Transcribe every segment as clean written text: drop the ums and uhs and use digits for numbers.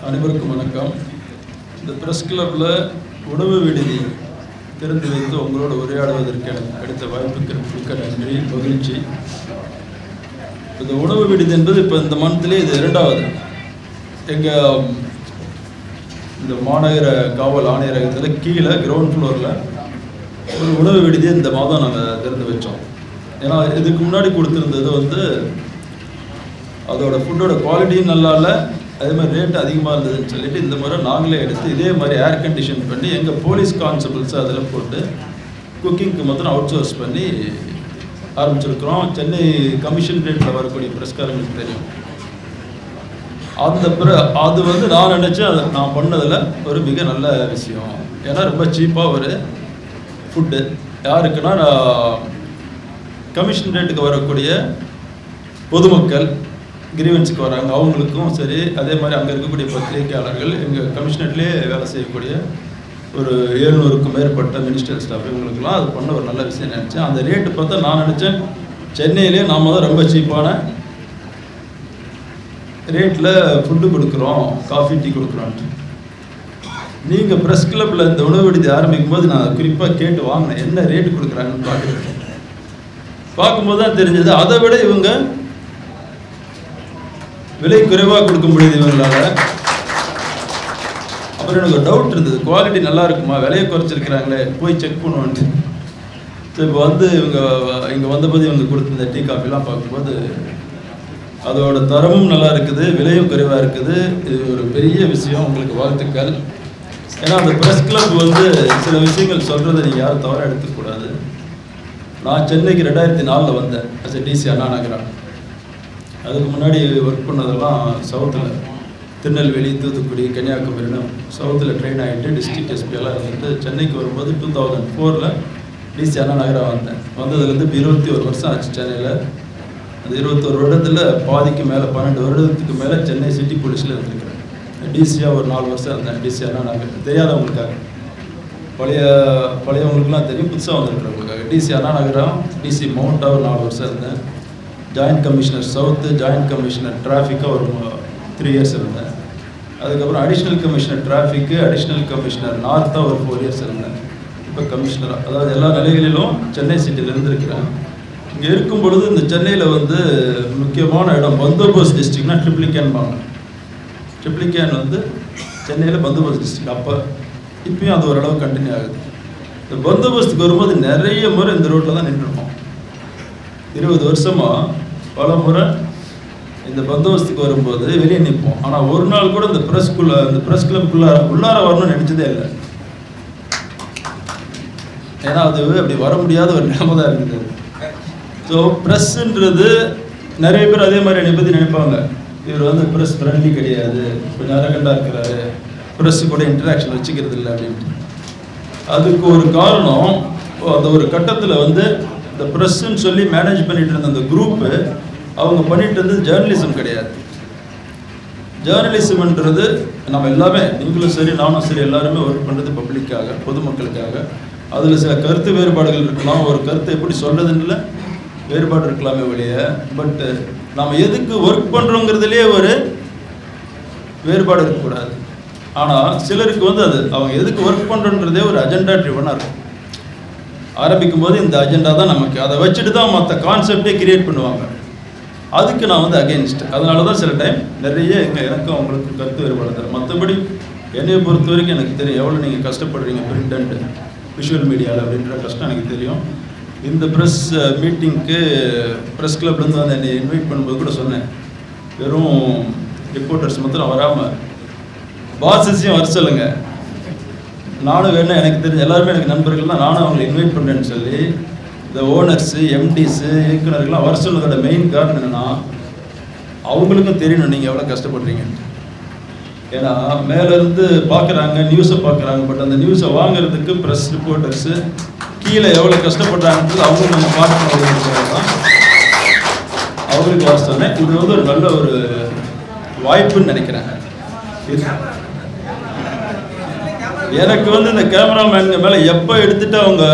அனைவருக்கும் வணக்கம். இந்த பிரஸ் கிளப்ல உணவு விடுதி திறந்து வைத்து உங்களோட உரையாடுவதற்கு எனக்கு கிடைத்த வாய்ப்புக்கு மிக்க நன்றி, மகிழ்ச்சி. இந்த உணவு விடுதி என்பது இப்போ இந்த மந்த்லேயே இது இரண்டாவது. எங்கள் இந்த மாநகர காவல் ஆணையரகத்தில் கீழே கிரவுண்ட் ஃப்ளோரில் ஒரு உணவு விடுதி இந்த மாதம் நாங்கள் திறந்து வச்சோம். ஏன்னா இதுக்கு முன்னாடி கொடுத்துருந்தது அதோட ஃபுட்டோட குவாலிட்டியும் நல்லா இல்லை, அதே மாதிரி ரேட் அதிகமாக இருந்ததுன்னு சொல்லிட்டு இந்த முறை நாங்களே எடுத்து இதே மாதிரி ஏர் கண்டிஷன் பண்ணி எங்கள் போலீஸ் கான்ஸ்டபிள்ஸை அதில் போட்டு குக்கிங்க்கு மாத்திரம் அவுட் சோர்ஸ் பண்ணி ஆரம்பிச்சிருக்கிறோம். சென்னை கமிஷன் ரேட்டில் வரக்கூடிய பிரஸ்காரங்களுக்கு தெரியும். அது நான் நினச்சேன், அதை நான் பண்ணதில் ஒரு மிக நல்ல விஷயம். ஏன்னா ரொம்ப சீப்பாக ஒரு ஃபுட்டு யாருக்குன்னா கமிஷன் ரேட்டுக்கு வரக்கூடிய பொதுமக்கள் கிரீவன்ஸுக்கு வராங்க, அவங்களுக்கும் சரி, அதே மாதிரி அங்கே இருக்கக்கூடிய பத்திரிகையாளர்கள், எங்கள் கமிஷனர்லேயே வேலை செய்யக்கூடிய ஒரு 700க்கும் மேற்பட்ட மினிஸ்டர் ஸ்டாஃப், இவங்களுக்குலாம் அது பண்ண ஒரு நல்ல விஷயம் நினச்சேன். அந்த ரேட்டு பார்த்தா நான் நினச்சேன் சென்னையிலே நாம் தான் ரொம்ப சீப்பான ரேட்டில் ஃபுட்டு கொடுக்குறோம், காஃபி டீ கொடுக்குறோன்ட்டு. நீங்கள் ப்ரெஸ் கிளப்பில் இந்த உணவு விடுதி ஆரம்பிக்கும் போது நான் குறிப்பாக கேட்டு வாங்கினேன், என்ன ரேட்டு கொடுக்குறாங்கன்னு பார்க்கும்போது தான் தெரிஞ்சது அதை விட இவங்க விலை குறைவாக கொடுக்க முடியுது இவங்களால. அப்புறம் எனக்கு ஒரு டவுட் இருந்தது, குவாலிட்டி நல்லா இருக்குமா, விலையை குறைச்சிருக்கிறாங்களே, போய் செக் பண்ணுவோன்ட்டு. ஸோ இப்போ இங்கே வந்தபோது இவங்க கொடுத்த டீ காஃபிலாம் பார்க்கும்போது அதோட தரமும் நல்லா இருக்குது, விலையும் குறைவாக இருக்குது. இது ஒரு பெரிய விஷயம், உங்களுக்கு வாழ்த்துக்கள். ஏன்னா அந்த ப்ரெஸ் கிளப் சில விஷயங்கள் சொல்கிறத நீங்கள் யாரும் தவறாக எடுத்துக்கூடாது. நான் சென்னைக்கு 2004 வந்தேன் அஸ் எ டிசி அண்ணா நகரா. அதுக்கு முன்னாடி ஒர்க் பண்ணதெல்லாம் சவுத்தில் திருநெல்வேலி, தூத்துக்குடி, கன்னியாகுமரின்னு சவுத்தில் ட்ரெயின் ஆகிட்டு டிஸ்ட்ரிக்ட் எஸ்பியெல்லாம் இருந்துட்டு சென்னைக்கு வரும்போது 2004 டிசி அண்ணா நகரா வந்தேன். வந்ததுலேருந்து 21 வருஷம் ஆச்சு சென்னையில். அந்த 21 வருடத்தில் பாதிக்கு மேலே 12 வருடத்துக்கு மேலே சென்னை சிட்டி போலீஸில் இருந்திருக்கிறேன். டிசியாக ஒரு 4 வருஷம் இருந்தேன். டிசி அண்ணா நகர் தெரியாதவங்களுக்காக, பழையவங்களுக்குலாம் தெரியும், புதுசாக வந்துருக்கிறவங்களுக்காக. டிசி அண்ணா நகரா, டிசி மவுண்டாக ஒரு 4 வருஷம் இருந்தேன். Joint commissioner south, joint commissioner டிராஃபிக்காக ஒரு 3 இயர்ஸ் இருந்தேன். அதுக்கப்புறம் additional commissioner traffic, additional commissioner நார்த்தாக ஒரு 4 இயர்ஸ் இருந்தேன். இப்போ கமிஷனராக, அதாவது எல்லா நிலைகளிலும் சென்னை சிட்டியில் இருந்திருக்கிறேன். இங்கே இருக்கும் பொழுது இந்த சென்னையில் முக்கியமான இடம் பந்தோபஸ்த் டிஸ்ட்ரிக்ட்னா ட்ரிப்ளிகேன்பாங்க. ட்ரிப்ளிகேன் சென்னையில் பந்தோபஸ்த் டிஸ்ட்ரிக்ட். அப்போ இப்பயும் அது ஓரளவு கண்டினியூ ஆகுது. இந்த பந்தோபஸ்துக்கு வரும்போது நிறைய முறை இந்த ரோட்டில் தான் நின்றுருப்போம். 20 வருஷமாக பல முறை இந்த பந்தோபஸ்துக்கு வரும்போது வெளியே நிற்போம். ஆனால் ஒரு நாள் கூட இந்த ப்ரெஸ் கிளப்புக்குள்ளார வரணும்னு நினச்சதே இல்லை. ஏன்னா அது அப்படி வர முடியாத ஒரு நிலைமை தான் இருக்குது. ஸோ ப்ரெஸ்ஸுன்றது நிறைய பேர் அதே மாதிரி என்னை பற்றி நினைப்பாங்க, இவர் ப்ரெஸ் ஃப்ரெண்ட்லி கிடையாது, கொஞ்சம் அரகண்டாக இருக்கிறாரு, ப்ரெஸ்ஸு கூட இன்டராக்ஷன் வச்சுக்கிறது இல்லை அப்படின்ட்டு. அதுக்கு ஒரு காரணம், அந்த ஒரு கட்டத்தில் இந்த ப்ரெஸ்ஸுன்னு சொல்லி மேனேஜ் பண்ணிட்டு இருந்த அந்த குரூப்பு அவங்க பண்ணிட்டு இருந்தது ஜேர்னலிசம் கிடையாது. ஜேர்னலிசம்ன்றது நம்ம எல்லாமே, நீங்களும் சரி நானும் சரி, எல்லாருமே ஒர்க் பண்ணுறது பப்ளிக்காக, பொதுமக்களுக்காக. அதில் சில கருத்து வேறுபாடுகள் இருக்கலாம், ஒரு கருத்தை எப்படி சொல்கிறதுன்னு வேறுபாடு இருக்கலாமே ஒழிய, பட் நம்ம எதுக்கு ஒர்க் பண்ணுறோங்கிறதுலே ஒரு வேறுபாடு இருக்கக்கூடாது. ஆனால் சிலருக்கு அது அவங்க எதுக்கு ஒர்க் பண்ணுறோன்றதே ஒரு அஜெண்டா ட்ரிவனாக இருக்கும். ஆரம்பிக்கும் போது இந்த அஜெண்டா தான் நமக்கு, அதை வச்சுட்டு தான் மற்ற கான்செப்டே கிரியேட் பண்ணுவாங்க. அதுக்கு நான் அகெயின்ஸ்ட். அதனால தான் சில டைம் நிறைய எனக்கும் அவங்களுக்கு கருத்து வேறுபாடு தரும். மற்றபடி என்னையை பொறுத்த வரைக்கும் எனக்கு தெரியும் எவ்வளோ நீங்கள் கஷ்டப்படுறீங்க பிரிண்ட் அண்ட் விஷுவல் மீடியாவில் அப்படின்ற கஷ்டம் எனக்கு தெரியும். இந்த ப்ரெஸ் மீட்டிங்க்கு ப்ரெஸ் கிளப்லேருந்து என்னை இன்வைட் பண்ணும்போது கூட சொன்னேன், வெறும் ரிப்போர்ட்டர்ஸ் மாத்திரம் வராமல் பாஸஸையும் வர சொல்லுங்க, நானும் வேணும், எனக்கு தெரிஞ்ச எல்லாருமே எனக்கு நண்பர்கள் தான், நானும் அவங்களை இன்வைட் பண்ணுறேன்னு சொல்லி இந்த ஓனர்ஸு, எம்டிஸு, இயக்குநர்கள்லாம் வர சொன்னதோட மெயின் காரணம் என்னென்னா, அவங்களுக்கும் தெரியணும் நீங்கள் எவ்வளோ கஷ்டப்படுறீங்கன்ட்டு. ஏன்னா மேலேருந்து பார்க்குறாங்க, நியூஸை பார்க்குறாங்க, பட் அந்த நியூஸை வாங்குறதுக்கு ப்ரெஸ் ரிப்போர்ட்டர்ஸு கீழே எவ்வளோ கஷ்டப்படுறாங்கன்றது அவங்களுக்கு நம்ம பார்க்கணும் தான் அவங்களுக்கு வர சொன்னேன். இது ஒரு நல்ல ஒரு வாய்ப்புன்னு நினைக்கிறேன். எனக்கு இந்த கேமராமேனுங்க மேலே எப்போ எடுத்துட்டு அவங்க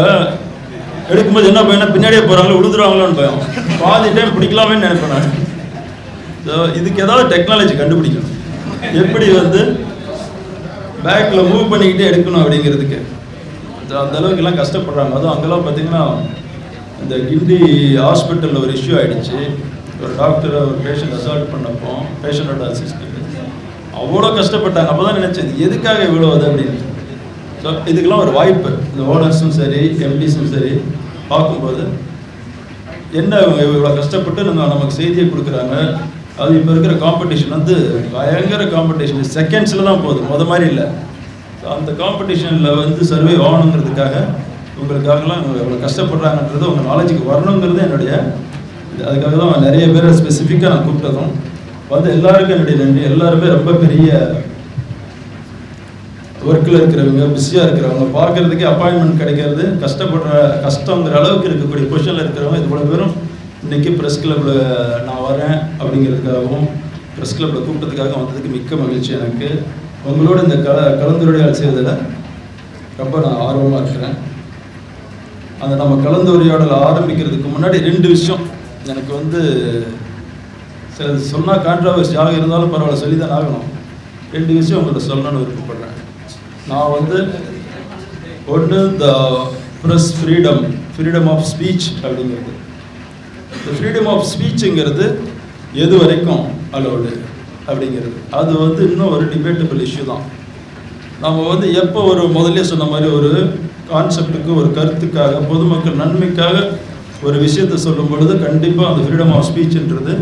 எடுக்கும்போது என்ன பையனா பின்னாடியே போகிறாங்களோ விழுந்துருவாங்களோன்னு பயம், பாதி டைம் பிடிக்கலாமே நினைப்பேன் நான். ஸோ இதுக்கு ஏதாவது டெக்னாலஜி கண்டுபிடிக்கணும். எப்படி வந்து பேக்கில் மூவ் பண்ணிக்கிட்டே எடுக்கணும் அப்படிங்கிறதுக்கு அந்த அளவுக்குலாம் கஷ்டப்படுறாங்க. அதுவும் அங்கெல்லாம் பார்த்தீங்கன்னா இந்த கிண்டி ஹாஸ்பிட்டலில் ஒரு இஷ்யூ ஆகிடுச்சு. ஒரு டாக்டரை ஒரு பேஷண்ட் அசால்ட் பண்ணப்போ பேஷண்டோட அசிஸ்டன்ட் அவ்வளோ கஷ்டப்பட்டாங்க. அப்போ தான் நினச்சேன் எதுக்காக இவ்வளோ அது அப்படின்னு. ஸோ இதுக்கெல்லாம் ஒரு வாய்ப்பு இந்த ஓனர்ஸும் சரி எம்டிஸும் சரி பார்க்கும்போது என்ன இவங்க இவ்வளோ கஷ்டப்பட்டு நமக்கு செய்தியை கொடுக்குறாங்க. அது இப்போ இருக்கிற காம்படிஷன் வந்து பயங்கர காம்படிஷன், செகண்ட்ஸில் தான் போகுது, மாதிரி இல்லை. அந்த காம்படிஷனில் வந்து சர்வே ஆகணுங்கிறதுக்காக உங்களுக்காகலாம் இவ்வளோ கஷ்டப்படுறாங்கன்றது உங்கள் நாலேஜுக்கு வரணுங்கிறது என்னுடைய இது. அதுக்காக தான் நிறைய பேரை ஸ்பெசிஃபிக்காக நான் கூப்பிட்டதும் வந்து எல்லாருக்கும் என்னுடைய நன்றி. எல்லாருமே ரொம்ப பெரிய ஒர்க்கில் இருக்கிறவங்க, பிஸியாக இருக்கிறவங்க, பார்க்குறதுக்கே அப்பாயின்மெண்ட் கிடைக்கிறது கஷ்டங்கிற அளவுக்கு இருக்கக்கூடிய பொசிஷனில் இருக்கிறவங்க இது போல பேரும் இன்றைக்கி ப்ரெஸ் கிளப்பில் நான் வரேன் அப்படிங்கிறதுக்காகவும் ப்ரெஸ் கிளப்பில் கூப்பிட்டதுக்காக வந்ததுக்கு மிக்க மகிழ்ச்சி. எனக்கு உங்களோட இந்த கலந்துரையாடல் செய்வதில் ரொம்ப நான் ஆர்வமாக இருக்கிறேன். அந்த நம்ம கலந்துரையாடல் ஆரம்பிக்கிறதுக்கு முன்னாடி 2 விஷயம் எனக்கு வந்து சில சொன்னால் கான்ட்ராவர்சியாக இருந்தாலும் பரவாயில்ல, சொல்லி தான் ஆகணும். 2 விஷயம் உங்கள்கிட்ட சொல்லணும்னு விருப்பப்படுறேன். நான் வந்து ஒன்று the press freedom of speech அப்படிங்கிறது. இந்த ஃப்ரீடம் ஆஃப் ஸ்பீச்சுங்கிறது எது வரைக்கும் அலோடு அப்படிங்கிறது அது வந்து இன்னும் ஒரு டிபேட்டபிள் இஷ்யூ தான். நம்ம வந்து எப்போ ஒரு முதல்ல சொன்ன மாதிரி ஒரு கான்செப்டுக்கு ஒரு கருத்துக்காக பொதுமக்கள் நன்மைக்காக ஒரு விஷயத்தை சொல்லும் பொழுது கண்டிப்பாக அந்த ஃப்ரீடம் ஆஃப் ஸ்பீச்ன்றது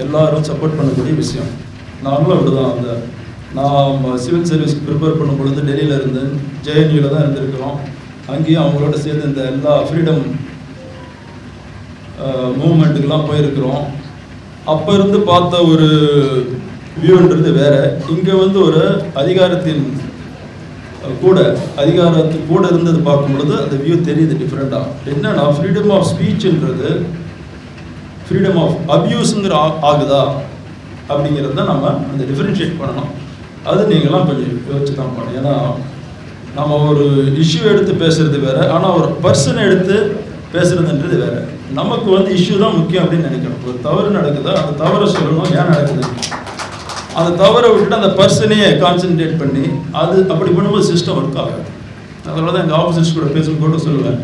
எல்லாரும் சப்போர்ட் பண்ணக்கூடிய விஷயம். நாங்களும் அப்படி தான். அந்த நான் சிவில் சர்வீஸ்க்கு ப்ரிப்பேர் பண்ணும் பொழுது டெல்லியில் இருந்தேன், ஜேஎன்யூவில் தான் இருந்திருக்கிறோம். அங்கேயும் அவங்களோட சேர்ந்து இந்த எல்லா ஃப்ரீடம் மூவ்மெண்ட்டுக்கெலாம் போயிருக்கிறோம். அப்போ இருந்து பார்த்த ஒரு வியூன்றது வேறு. இங்கே வந்து ஒரு அதிகாரத்து கூட இருந்தது பார்க்கும் பொழுது அந்த வியூ தெரியுது டிஃப்ரெண்ட்டாக. என்னன்னா ஃப்ரீடம் ஆஃப் ஸ்பீச்ன்றது ஃப்ரீடம் ஆஃப் அப்யூஸுங்கிற ஆகுதா அப்படிங்கிறது தான் நம்ம அந்த டிஃப்ரென்ஷியேட் பண்ணணும். அது நீங்களாம் கொஞ்சம் யோசிச்சு தான் பண்ணணும். ஏன்னா நம்ம ஒரு இஷ்யூ எடுத்து பேசுகிறது வேறு, ஆனால் ஒரு பர்சனை எடுத்து பேசுகிறதுன்றது வேறு. நமக்கு வந்து இஷ்யூ தான் முக்கியம் அப்படின்னு நினைக்கணும். ஒரு தவறு நடக்குதா அந்த தவறை சொல்லணும், ஏன் நடக்குது, அந்த தவறை விட்டுட்டு அந்த பர்சனையே கான்சென்ட்ரேட் பண்ணி அது அப்படி பண்ணும்போது சிஸ்டம் ஒர்க் ஆகாது. அதனால தான் எங்கள் ஆஃபீஸர்ஸ் கூட பேசும்போது சொல்லுவேன்,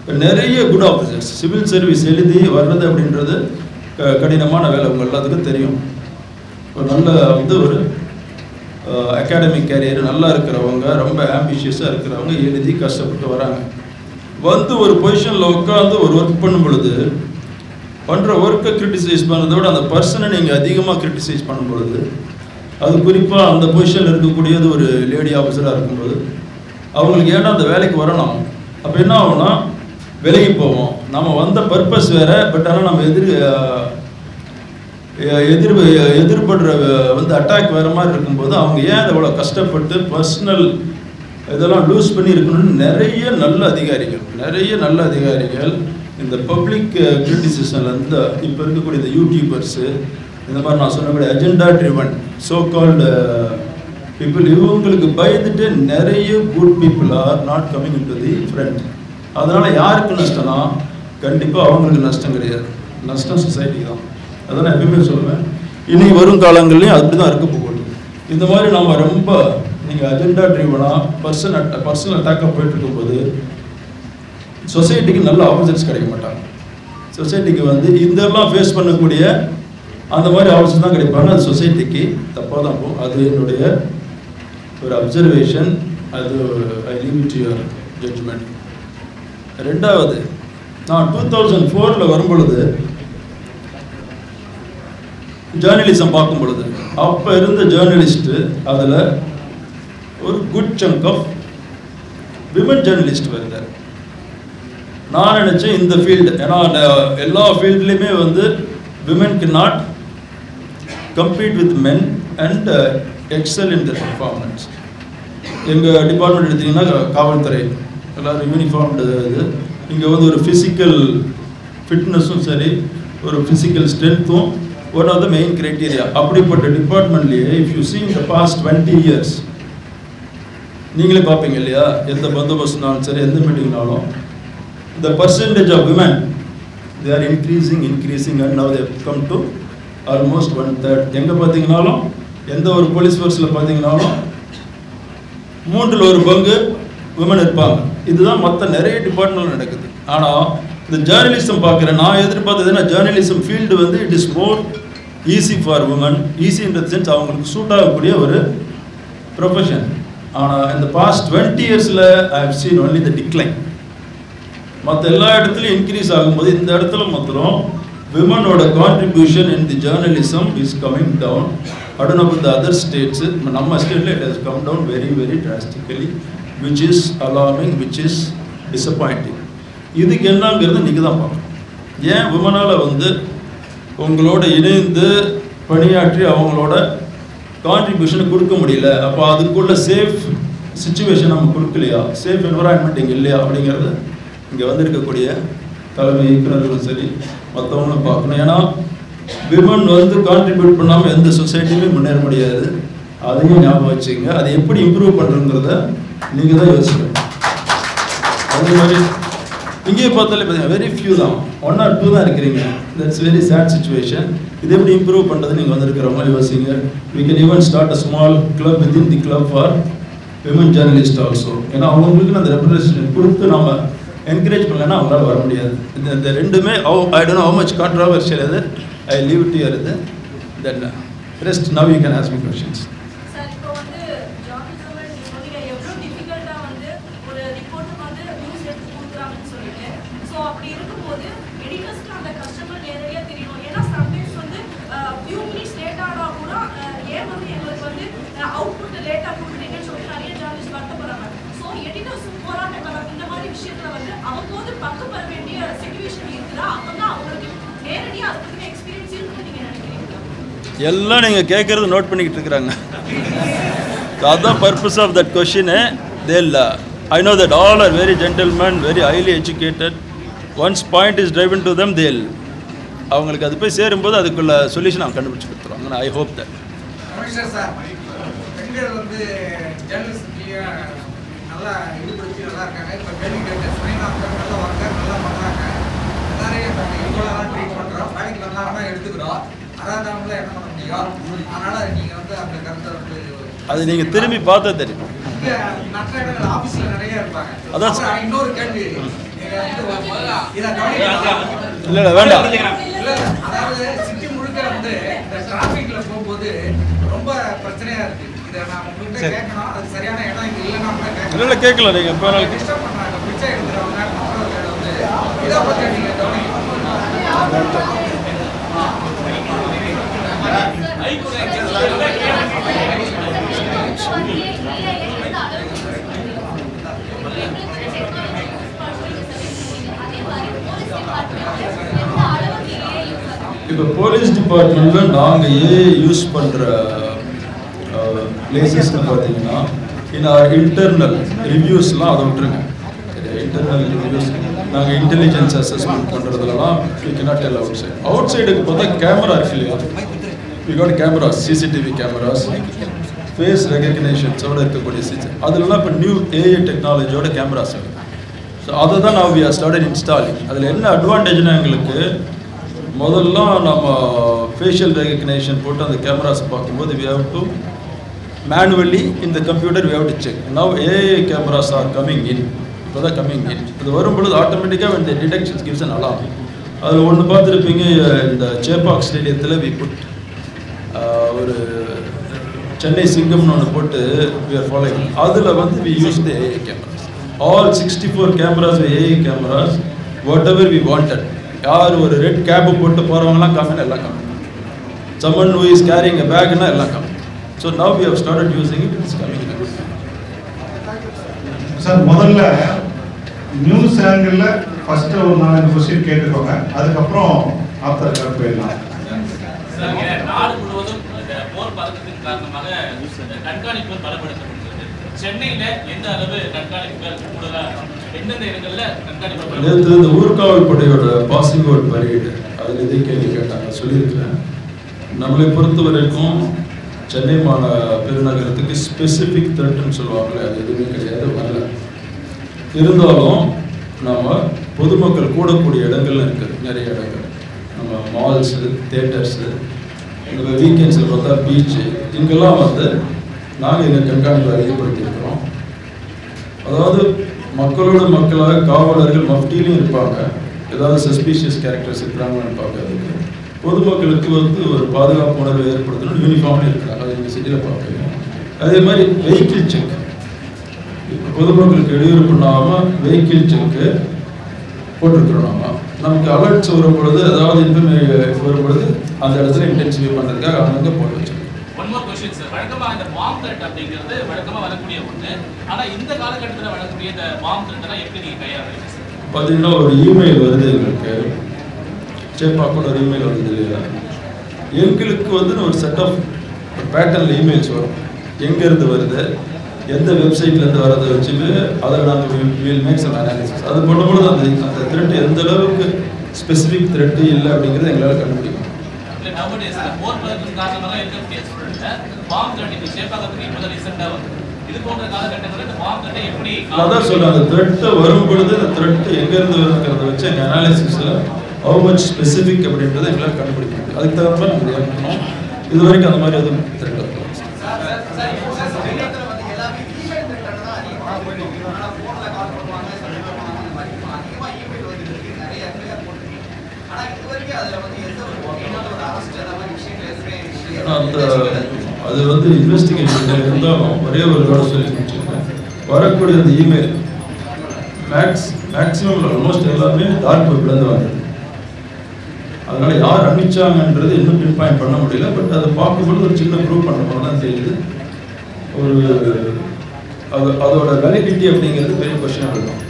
இப்போ நிறைய குட் ஆஃபீஸர்ஸ் சிவில் சர்வீஸ் எழுதி வர்றது அப்படின்றது கடினமான வேலை, உங்கள் எல்லாத்துக்கும் தெரியும். ஒரு நல்ல வந்து ஒரு அகாடமிக் கேரியர் நல்லா இருக்கிறவங்க, ரொம்ப ஆம்பிஷியஸாக இருக்கிறவங்க எழுதி கஷ்டப்பட்டு வராங்க. வந்து ஒரு பொசிஷனில் உட்காந்து ஒரு ஒர்க் பண்ணும் பொழுது பண்ணுற ஒர்க்கை கிரிட்டிசைஸ் பண்ணுறதை விட அந்த பர்சனை நீங்கள் அதிகமாக கிரிட்டிசைஸ் பண்ணும் பொழுது, அது குறிப்பாக அந்த பொசிஷனில் இருக்கக்கூடியது ஒரு லேடி ஆஃபீஸராக இருக்கும்போது அவங்களுக்கு ஏன்னா அந்த வேலைக்கு வரணும். அப்போ என்ன ஆகும்னா விலகி போவோம். நம்ம வந்த பர்பஸ் வேறு, பட் ஆனால் நம்ம எதிர்படுற வந்து அட்டாக் வேறு மாதிரி இருக்கும்போது அவங்க ஏன் அவ்வளோ கஷ்டப்பட்டு பர்சனல் இதெல்லாம் லூஸ் பண்ணி இருக்கணும்னு நிறைய நல்ல அதிகாரிகள் இந்த பப்ளிக் கிரிட்டிசிசனில் இந்த இப்போ இருக்கக்கூடிய இந்த யூடியூபர்ஸு இந்த மாதிரி நான் சொன்னபடி agenda driven so called people, இவங்களுக்கு பயந்துட்டு நிறைய good people are not coming in to the front. அதனால் யாருக்கு நஷ்டம்னா கண்டிப்பாக அவங்களுக்கு நஷ்டம் கிடையாது, நஷ்டம் சொசைட்டி தான். அதை நான் எப்பயுமே சொல்லுவேன். இனி வரும் காலங்கள்லையும் அப்படி தான் இருக்க போகுது. இந்த மாதிரி நம்ம ரொம்ப நீங்கள் அஜெண்டா ட்ரிவனாக பர்சனல் அட்டாக்காக போயிட்டு இருக்கும்போது சொசைட்டிக்கு நல்ல ஆப்போசிட்ஸ் கிடைக்க மாட்டாங்க. சொசைட்டிக்கு வந்து இதெல்லாம் ஃபேஸ் பண்ணக்கூடிய அந்த மாதிரி ஆப்போசிட்ஸ் தான் கிடைப்பாங்க. அது சொசைட்டிக்கு தப்பாக தான் போகும். அது என்னுடைய ஒரு அப்சர்வேஷன். அது I leave to your judgement. ரெண்டாவது, நான் 2004 வரும்பொழுது ஜேர்னலிசம் பார்க்கும் பொழுது அப்போ இருந்த ஜேர்னலிஸ்ட்டு அதில் ஒரு good chunk of women journalist வருகிறார். நான் நினச்சேன் இந்த ஃபீல்டு, ஏன்னா எல்லா ஃபீல்ட்லேயுமே வந்து women can not compete with men and excel in the performance. எங்கள் டிபார்ட்மெண்ட் எடுத்திங்கன்னா காவல்துறை எல்லோரும் யூனிஃபார்ம்டு. இது இங்கே வந்து ஒரு ஃபிசிக்கல் ஃபிட்னஸும் சரி ஒரு ஃபிசிக்கல் ஸ்ட்ரென்த்தும் one of the main criteria. அப்படிப்பட்ட டிபார்ட்மெண்ட்லேயே if you see in the past 20 years நீங்களே பார்ப்பீங்க இல்லையா, எந்த பந்தோபஸ்துனாலும் சரி எந்த மீட்டிங்னாலும் the percentage of women they are increasing and now they have come to almost 1/3. எங்கே பார்த்தீங்கனாலும் எந்த ஒரு போலீஸ் ஃபோர்ஸில் பார்த்தீங்கன்னாலும் 1/3 விமன் இருப்பாங்க. இதுதான் மற்ற நிறைய டிபார்ட்மெண்ட் நடக்குது. ஆனால் இந்த ஜேர்னலிசம் பார்க்குறேன், நான் எதிர்பார்த்ததுன்னா ஜேர்னலிசம் ஃபீல்டு வந்து it is more easy for woman. ஈஸின்ற சென்ஸ் அவங்களுக்கு சூட் ஆகக்கூடிய ஒரு ப்ரொஃபஷன். ஆனால் இந்த பாஸ்ட் 20 இயர்ஸில் I have seen only the decline. மற்ற எல்லா இடத்துலையும் இன்க்ரீஸ் ஆகும்போது இந்த இடத்துல மாத்திரம் விமனோட contribution in the journalism is coming down. I don't know about the other states. நம்ம ஸ்டேட்டில் it has come down very very drastically, which is alarming, which is disappointing. இதுக்கு என்னங்கிறது நீங்கள் தான் பார்க்கணும். ஏன் விமனால் வந்து உங்களோட இணைந்து பணியாற்றி அவங்களோட கான்ட்ரிபியூஷனை கொடுக்க முடியல? அப்போ அதுக்குள்ள சேஃப் சுச்சுவேஷன் நம்ம கொடுக்கலையா? சேஃப் என்வரான்மெண்ட் இங்கே இல்லையா? அப்படிங்கிறது இங்கே வந்திருக்கக்கூடிய தலைமை இயக்குநர்களும் சரி மற்றவங்களும் பார்க்கணும். ஏன்னா விமன் வந்து கான்ட்ரிபியூட் பண்ணாமல் எந்த சொசைட்டியுமே முன்னேற முடியாது. அதையும் ஞாபகம் வச்சுங்க. அதை எப்படி இம்ப்ரூவ் பண்ணுறங்கிறத நீங்கள் தான் யோசிக்கணும். அதே மாதிரி இங்கேயே பார்த்தாலே பார்த்தீங்கன்னா வெரி ஃபியூ தான், 1 or 2 தான் இருக்கிறீங்க. That's very sad situation. இது எப்படி இம்ப்ரூவ் பண்ணுறது நீங்கள் வந்திருக்கிறவங்க யோசிங்க. We can even start a small club within the club for women journalist also. ஏன்னா அவங்களுக்கு அந்த ரெப்ரஸன்டேஷன் கொடுத்து நம்ம என்கரேஜ் பண்ணலன்னா அவங்களால வர முடியாது. இந்த ரெண்டுமே I don't know how much controversial அது. I leave it to you. Then rest now you can ask me questions. Sir, இப்போ வந்து ஜார்னலிசம் சொன்னீங்க எவ்வளவு டிஃபிகல்ட்டா வந்து ஒரு ரிப்போர்ட் வந்து நியூஸ் எடுத்து கொடுக்குறாங்கன்னு சொல்லிட்டு. ஸோ அப்படி இருக்கும்போது எடிட்டர்ஸ்க்கு அந்த கஸ்டமர் நேரடியாக தெரியணும். ஏன்னா சம்டைம்ஸ் வந்து ஃபியூ மினிட்ஸ் லேட் ஆனால் கூட ஏன் வந்து எங்களுக்கு வந்து அவுட்புட் லேட்டாக கொடுக்குறீங்கன்னு சொல்லிட்டு நிறைய ஜார்னலிஸ்ட் வருத்தப்படுறாங்க. ஸோ எடிட்டர்ஸும் போராட்டக்காரங்க இந்த மாதிரி விஷயத்தில் வந்து அவங்க வந்து பக்கம் பெற வேண்டிய சிச்சுவேஷன் இருக்குதா? அப்போ தான் அவங்களுக்கு நேரடியாக அதை பற்றி எக்ஸ்பீரியன்ஸ் இருக்குன்னு நீங்கள் நினைக்கிறீங்களா? எல்லாம் நீங்கள் கேட்குறது நோட் பண்ணிக்கிட்டு இருக்கிறாங்க. அதுதான் purpose of that question. they'll I know that all are very gentlemen, very highly educated. Once point is driven to them, they'll அவங்களுக்கு அது போய் சேரும்போது அதுக்குள்ள சொல்யூஷன் அவங்க கண்டுபிடிச்சு கொடுத்துருவாங்க. I hope that. பெண்கள் வந்து ஜேர்னலிஸ்ட்லயே நல்லா ஈடுபடுத்தி நல்லா இருக்காங்க. இப்போ கேள்வி கேட்ட சுனைநாதன் நல்லா வாங்க நல்லா பண்ணுறாங்க. எல்லாரையும் ஈக்குவலாக ட்ரீட் பண்ணுறோம். வேலைக்கு வந்தாங்கன்னா எடுத்துக்கிறோம். அதான் நம்மள என்ன பண்ண முடியும்? அதனால் நீங்கள் வந்து அந்த கருத்தை வந்து அது நீங்கள் திரும்பி பார்த்தா தெரியும். மற்ற இடங்கள் ஆஃபீஸில் நிறைய இருப்பாங்க. அதான் இன்னொரு கேள்வி இல்லை வேண்டாம். அதாவது சிட்டி முழுக்க வந்து இந்த டிராஃபிக்ல போகும்போது ரொம்ப பிரச்சனையா இருக்கு. இதை நான் உங்ககிட்ட கேட்கணும். அது சரியான இடம் இங்கே இல்லைன்னா கூட கேட்கணும். இல்லை கேட்கல. நீங்கள் இப்போ டிஸ்டர்ப் பண்ணுறாங்க. பிச்சை எடுத்துறவங்க மற்றவர்கள் வந்து இதை பற்றி நீங்கள் கவனிக்கணும். இப்போ போலீஸ் டிபார்ட்மெண்ட்டில் நாங்கள் யூஸ் பண்ணுற பிளேசஸ்ன்னு பார்த்தீங்கன்னா இன்டர்னல் ரிவ்யூஸ்லாம் அதை விட்டுருங்க. இன்டர்னல் ரிவ்யூஸ் நாங்கள் இன்டெலிஜென்ஸ் அசஸ்மெண்ட் பண்ணுறதுலாம் we cannot tell outside. அவுட் சைடுக்கு பார்த்தா கேமரா இருக்கு இல்லையா? We got cameras, CCTV cameras, face ரெகக்னேஷன்ஸோட இருக்கக்கூடிய அதுலலாம் இப்போ நியூ ஏஐ டெக்னாலஜியோட கேமராஸ் இருக்குது. ஸோ அதை தான் நான் வி ஆர் ஸ்டார்டட் இன்ஸ்டாலிங். அதில் என்ன அட்வான்டேஜ்னா எங்களுக்கு முதல்லாம் நம்ம ஃபேஷியல் ரெகக்னேஷன் போட்டு அந்த கேமராஸ் பார்க்கும்போது we have to manually in the computer we have to check. Now AI cameras are coming in. இப்போ தான் கம்மிங் இன். அது வரும்பொழுது ஆட்டோமேட்டிக்காக இந்த டிடெக்ஷன்ஸ் கிவ்ஸ் அன் அலார்ம். அதில் ஒன்று பார்த்துருப்பீங்க, இந்த சேப்பாக் ஸ்டேடியத்தில் வி புட் ஒரு சென்னை சிங்கம்னு ஒன்று போட்டு வி ஆர் ஃபாலோயிங். அதில் வந்து we use the AI cameras. All 64 cameras AI cameras whatever we wanted. யார் ஒரு ரெட் கேப்பு போட்டு போகிறவங்கலாம் காமினா எல்லாம் காமி. Someone who is carrying a பேக்னா எல்லாம் காமி. So now we have started using it. It's coming. Sir, முதல்ல நியூஸ் ஆங்கிளில் ஃபஸ்ட்டு ஒரு 4 கொஸ்டின் கேட்டுக்கோங்க. அதுக்கப்புறம் ஆஃப்டர் கட் போயிடலாம். நாடு முழுவதும் போர் பதட்டத்தின் காரணமாக கண்காணிப்பு பலப்படுத்தப்பட்டுள்ளது. சென்னையில எந்த அளவு கண்காணிப்புகள் கூடுதலாக எந்தெந்த இடங்கள்ல கண்காணிப்பு? நேற்று இந்த ஊர்காவல் படையோட பாசிங் அவுட் பரேடு அதில் இதே கேள்வி கேட்டாங்க, சொல்லியிருக்கிறேன். நம்மளை பொறுத்த வரைக்கும் சென்னை பெருநகரத்துக்கு ஸ்பெசிஃபிக் த்ரெட்டுன்னு சொல்லுவாங்களே, அது எதுவுமே கிடையாது, வரல. இருந்தாலும் நம்ம பொதுமக்கள் கூடக்கூடிய இடங்கள்லாம் இருக்குது, நிறைய இடங்கள். நம்ம மால்ஸு, தியேட்டர்ஸு, இந்த வீக்கெண்ட்ஸில் பார்த்தா பீச்சு இங்கெல்லாம் வந்து நாங்கள் எங்கள் கண்காணிப்பை அதிகப்படுத்தியிருக்கிறோம். அதாவது மக்களோட மக்களாக காவலர்கள் மஃப்டிலையும் இருப்பாங்க, ஏதாவது சஸ்பீஷியஸ் கேரக்டர்ஸ் இருக்கிறாங்கன்னு பார்க்கறதுக்கு. பொதுமக்களுக்கு வந்து ஒரு பாதுகாப்பு உணர்வை ஏற்படுத்தணும் யூனிஃபார்ம்லேயும் இருக்கிறாங்க, அது எங்கள் சிட்டியில் பார்க்குறீங்க. அதே மாதிரி வெஹிக்கிள் செக், இப்போ பொதுமக்களுக்கு இடையூறு பண்ணாமல் வெஹிக்கிள் செக்கு போட்டிருக்கிறோம். நமக்கு அலர்ட்ஸ் வரும்பொழுது, அதாவது இன்ஃபர்மேஷன் வரும்பொழுது அந்த இடத்துல இன்டென்சிஃபை பண்ணுறதுக்காக அங்கங்கே போட்டு வச்சிருக்கோம். ஒன் மோர் क्वेश्चन சார், வழக்கமா இந்த பாம் த்ரெட் அப்படிங்கிறது வழக்கமா வரக்கூடிய ஒன்று. ஆனா இந்த காலகட்டத்தில் வரக்கூடிய இந்த பாம் த்ரெட்டெல்லாம் எப்படி நீங்க கையாளுறீங்க சார்? பார்த்தீங்கன்னா ஒரு இமெயில் வருது எங்களுக்கு, சேப்பாக்கோட ஒரு இமெயில் வருது இல்லையா, எங்களுக்கு வந்து ஒரு செட் ஆஃப் பேட்டர்னில் இமெயில்ஸ் வரும். எங்கேருந்து வருது, எந்த வெப்சைட்லேருந்து வரதை வச்சுட்டு அதில் நாங்கள் வில் மேக் சம் அனாலிசிஸ். அது பண்ணும்பொழுது அந்த த்ரெட் எந்த அளவுக்கு ஸ்பெசிஃபிக் த்ரெட்டு இல்லை அப்படிங்கிறது எங்களால் கண்டுபிடிக்கும். அதான் சொல்றேன், அந்த த்ரெட்டை வரும் பொழுது அந்த த்ரெட் எங்கேருந்து வருதுங்கிறத வச்சு எங்கள் அனாலிசிஸில் ஹவு மச் ஸ்பெசிஃபிக் அப்படின்றத எங்களால் கண்டுபிடிக்க முடியும். அதுக்கு தகுந்த மாதிரி நம்ம ரியாக்ட் பண்ணோம். இது வரைக்கும் அந்த மாதிரி எதுவும் த்ரெட் வரல. அது வந்து இன்வெஸ்டிகேஷன் இருந்தாலும் ஒரே ஒரு வேலை சொல்லி முடிச்சிருக்கேன். வரக்கூடிய அந்த இமெயில் மேக்ஸிமம் ஆல்மோஸ்ட் எல்லாமே டார்க் வெப்லேருந்து வருது. அதனால யார் அனுப்பிச்சாங்கன்றது இன்னும் பின் பாயிண்ட் பண்ண முடியல. பட் அதை பார்க்கும்போது ஒரு சின்ன ப்ரூவ் பண்ண போது தான் தெரியுது. ஒரு அதோட வேலிடிட்டி அப்படிங்கிறது பெரிய கொஸ்டினாக இருக்கும்.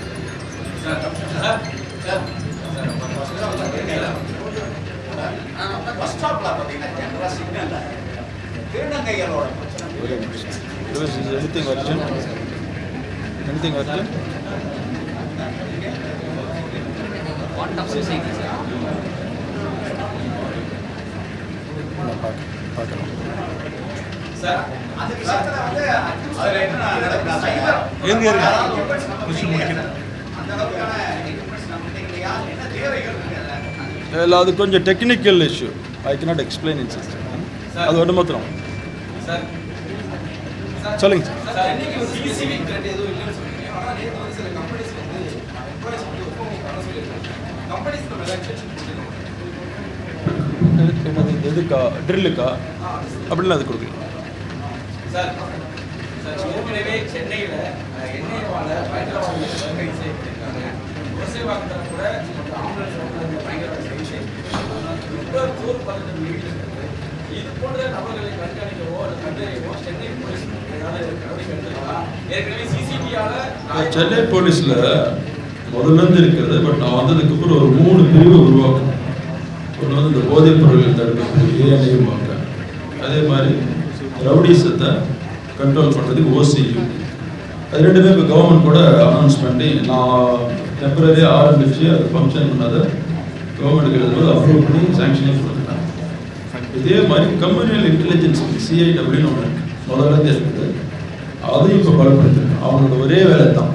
Anything urgent? Anything urgent? What of society, sir? Sir அந்த விஷயத்துல வந்து சார் என்ன நடக்குது? இருங்க அந்த அளவுக்கான எக்யூப்மெண்ட்ஸ் நம்ம இல்லையா? என்ன தேவைகள் இருக்கு? இல்லை, அது கொஞ்சம் technical issue. I cannot explain in system. அது ஒன்று மாத்திரம். சார் சொல்லுங்க சார். சார் இன்னைக்கு ஒரு சிசிவி த்ரெட் எதுவும் இல்லைன்னு சொல்றீங்க. ஆனா நேத்து வந்து சில கம்பெனிஸ் வந்து எம்ப்ளாயிஸ் வந்து ஒர்க் பண்ண சொல்லிருக்காங்க. கம்பெனிஸ் நம்ம எலெக்ஷன் என்னது எதுக்கா? ட்ரில்லுக்கா? அப்படிலாம் அது கொடுக்கலாம் சார். சார் ஏற்கனவே சென்னையில் எண்ணெய்வால பயங்கரவாத கைது செய்யப்பட்டிருக்காங்க. விவசாயவாக்கத்தில் கூட ஆம்புலன்ஸ் பயங்கரவாத கைது செய்யப்பட்டிருக்காங்க. இப்போ போர் பதட்டம் நீடிக்கிறது. இது போன்ற நபர்களை கண்காணிக்கவோ அல்லது கண்டறியவோ சென்னை போலீஸ் ஏதாவது நடவடிக்கை எடுத்திருக்கா? ஏற்கனவே சிசிடிவியால சென்னை போலீஸில் முதல்லேருந்து இருக்கிறது. பட் நான் வந்ததுக்கு அப்புறம் ஒரு 3 பிரிவு உருவாக்கணும். ஒன்று வந்து இந்த போதைப் பொருட்கள் தடுப்பு ஏஎன்ஐயுமாங்க, அதே மாதிரி ரவுடிசத்தை கண்ட்ரோல் பண்ணுறதுக்கு ஓசியு. அது ரெண்டுமே இப்போ கவர்மெண்ட் கூட அனௌன்ஸ் பண்ணி நான் டெம்பரரியாக ஆரம்பித்து அது ஃபங்க்ஷன் பண்ணதை கவர்மெண்ட்டுக்கு எழுதும்போது அப்ரூவ் பண்ணி சாங்ஷனே கொடுத்துட்டாங்க. இதே மாதிரி கம்யூனியல் இன்டெலிஜென்ஸ் சிஐடபிள்யூன்னு ஒன்று இருக்குது, முதல்லேருந்தே இருக்குது. அதையும் இப்போ பலப்படுத்திருக்கோம். அவங்களோட ஒரே வேலை தான்,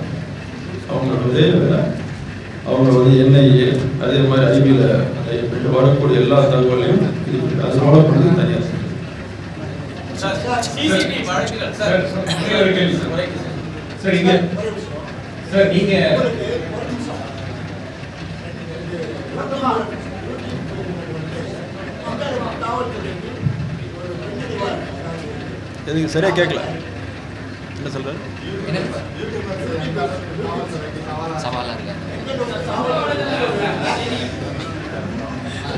அவங்க வந்து என்ஐஏ அதே மாதிரி ஐபியில் வரக்கூடிய எல்லா தகவலையும் அது ஃபாலோ பண்ணுறது தனியாக எதுக்கு சரியாக கேட்கல, என்ன சொல்கிறேன்?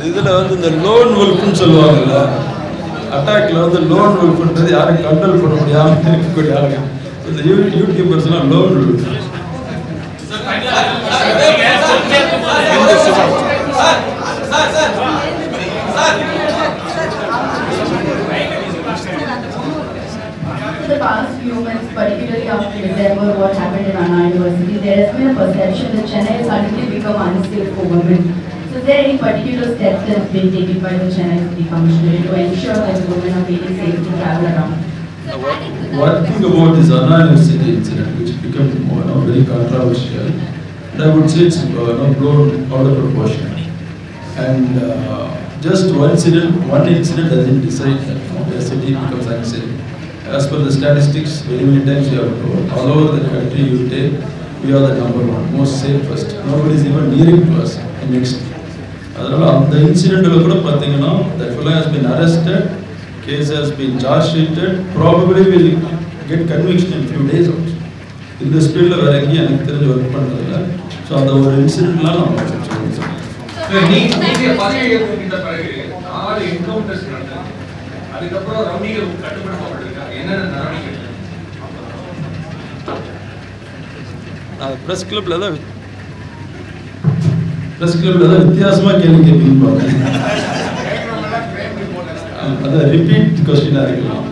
இதில் வந்து இந்த லோன் வல்ஃப்னு சொல்லுவாங்கல்ல, அட்டாக்ல வந்து லோன் வல்ஃப்ன்றது யாரும் கண்ட்ரோல் பண்ண முடியாமல் இருக்கக்கூடிய ஆளுங்க. இந்த யூடியூபர்ஸ்லாம் lone wolf. The past few months, particularly after December, what happened in Anna University, there has been a perception that Chennai has suddenly become unsafe for women. So is there any particular steps that have been taken by the Chennai City Commissioner to ensure that women are feeling safe to travel around? What think about this Anna University incident, which became very controversial, and I would say it's blown out of proportion. And just one incident doesn't decide that the city becomes unsafe. As per the statistics, very many times you have told, all over the country you take, we are the number one, most safest. Nobody is even nearing to us next. அதனால அந்த இன்சிடென்ட்ல கூட பார்த்தீங்கன்னா that fellow has been arrested, case has been charge sheeted, probably will get conviction in few days also. இந்த ஸ்பீட்ல வேற எங்கேயும் எனக்கு தெரிஞ்சு ஒர்க் பண்றதில்ல. ஸோ அந்த ஒரு இன்சிடென்ட்லாம் நம்ம சொல்லுவோம். நீங்க பதவி ஏற்றுக்கிட்ட பிறகு 6 என்கவுண்டர்ஸ் நடந்தது. அதுக்கப்புறம் ரவுடிகள் கட்டுப்படுத்தப்பட்டிருக்காங்க. என்னென்ன நடவடிக்கை? பிரஸ் கிளப்ல தான் வித்தியாசமா கேள்வி கேட்பீங்க. அதான் ரிப்பீட் கொஸ்டினா இருக்கலாம்.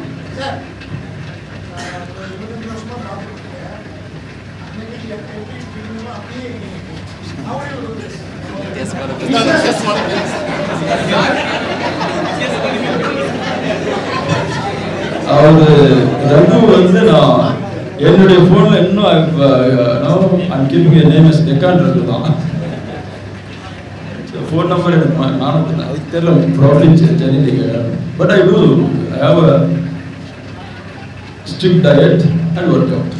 அவரு ரகு வந்து நான் என்னுடைய போன்ல இன்னும் I'm keeping a name is Deccan Raghu தான். ஃபோன் நம்பர் எனக்கு நானும் அதுக்கு தெரியல problem Chennai. But I have a strict diet and work out.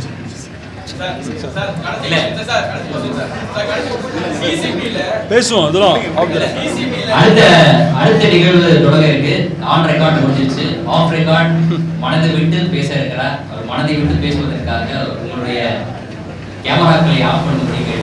பேசுவோம் அதெல்லாம். அடுத்த நிகழ்வு தொடங்க இருக்கு. ஆன் ரெக்கார்ட் முடிஞ்சிச்சு. ஆஃப் ரெக்கார்ட் மனதை விட்டு பேச இருக்கிறார். அவர் மனதை விட்டு பேசுவதற்காக உங்களுடைய கேமராக்களை ஆஃப் பண்ண முடியும்.